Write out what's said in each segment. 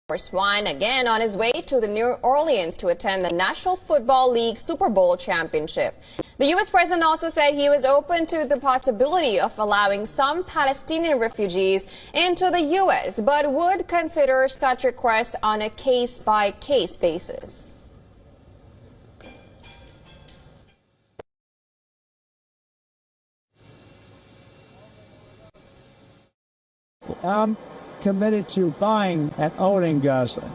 Force One again on his way to the New Orleans to attend the National Football League Super Bowl championship. The U.S. president also said he was open to the possibility of allowing some Palestinian refugees into the U.S., but would consider such requests on a case-by-case basis. Committed to buying and owning Gaza.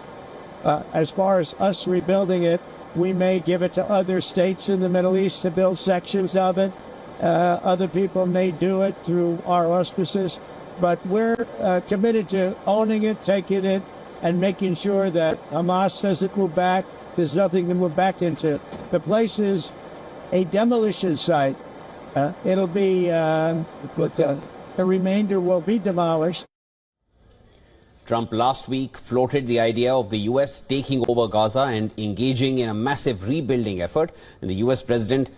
As far as us rebuilding it, we may give it to other states in the Middle East to build sections of it. Other people may do it through our auspices, but we're committed to owning it, taking it, and making sure that Hamas doesn't move back. There's nothing to move back into. The place is a demolition site. It'll be, the remainder will be demolished. Trump last week floated the idea of the U.S. taking over Gaza and engaging in a massive rebuilding effort. And the U.S. president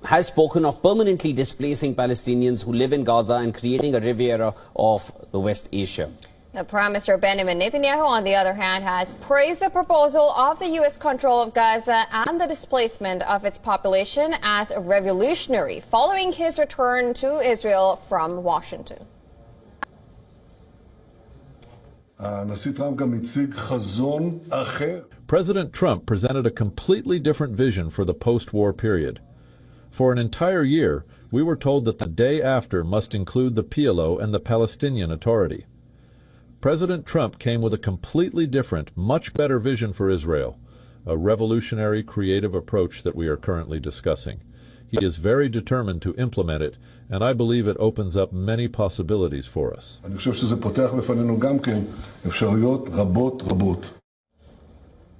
has spoken of permanently displacing Palestinians who live in Gaza and creating a Riviera of the West Asia. The Prime Minister Benjamin Netanyahu, on the other hand, has praised the proposal of the U.S. control of Gaza and the displacement of its population as revolutionary, following his return to Israel from Washington. President Trump presented a completely different vision for the post-war period. For an entire year, we were told that the day after must include the PLO and the Palestinian Authority. President Trump came with a completely different, much better vision for Israel, a revolutionary, creative approach that we are currently discussing. He is very determined to implement it, and I believe it opens up many possibilities for us.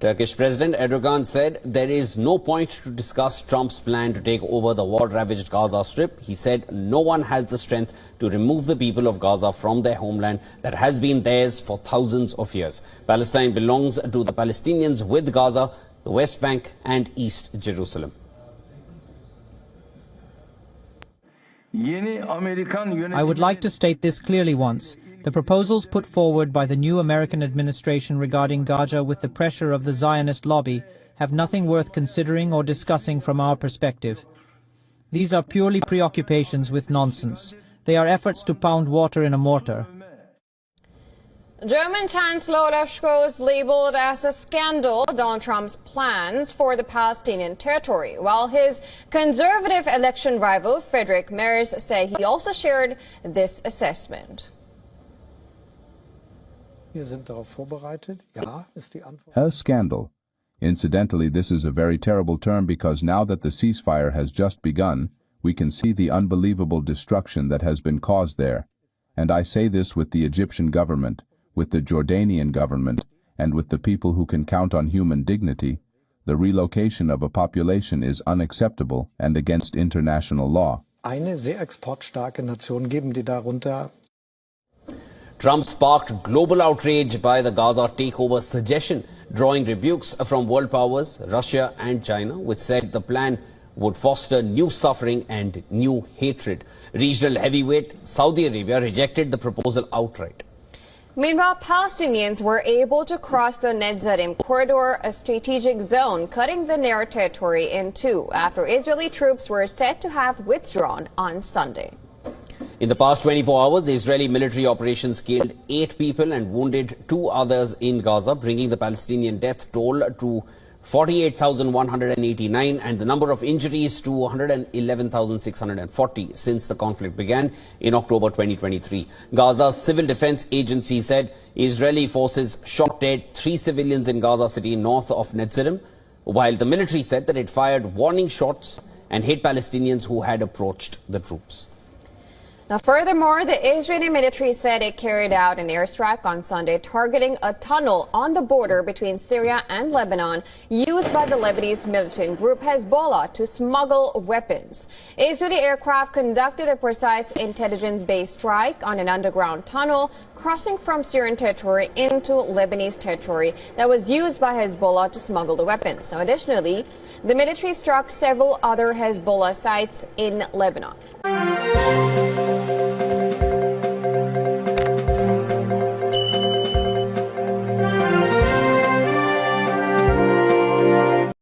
Turkish President Erdogan said there is no point to discuss Trump's plan to take over the war-ravaged Gaza Strip. He said no one has the strength to remove the people of Gaza from their homeland that has been theirs for thousands of years. Palestine belongs to the Palestinians with Gaza, the West Bank and East Jerusalem. I would like to state this clearly once. The proposals put forward by the new American administration regarding Gaza with the pressure of the Zionist lobby have nothing worth considering or discussing from our perspective. These are purely preoccupations with nonsense. They are efforts to pound water in a mortar. German Chancellor Olaf Scholz labeled as a scandal Donald Trump's plans for the Palestinian territory, while his conservative election rival Friedrich Merz said he also shared this assessment. A scandal. Incidentally, this is a very terrible term because now that the ceasefire has just begun, we can see the unbelievable destruction that has been caused there. And I say this with the Egyptian government, with the Jordanian government, and with the people who can count on human dignity. The relocation of a population is unacceptable and against international law. Trump sparked global outrage by the Gaza takeover suggestion, drawing rebukes from world powers, Russia and China, which said the plan would foster new suffering and new hatred. Regional heavyweight Saudi Arabia rejected the proposal outright. Meanwhile, Palestinians were able to cross the Netzarim corridor, a strategic zone cutting the narrow territory in two, after Israeli troops were said to have withdrawn on Sunday. In the past 24 hours, Israeli military operations killed 8 people and wounded 2 others in Gaza, bringing the Palestinian death toll to 48,189 and the number of injuries to 111,640 since the conflict began in October 2023. Gaza's civil defense agency said Israeli forces shot dead 3 civilians in Gaza City north of Netzarim, while the military said that it fired warning shots and hit Palestinians who had approached the troops. Now, furthermore, the Israeli military said it carried out an airstrike on Sunday targeting a tunnel on the border between Syria and Lebanon used by the Lebanese militant group Hezbollah to smuggle weapons. Israeli aircraft conducted a precise intelligence-based strike on an underground tunnel crossing from Syrian territory into Lebanese territory that was used by Hezbollah to smuggle the weapons. Now, additionally, the military struck several other Hezbollah sites in Lebanon.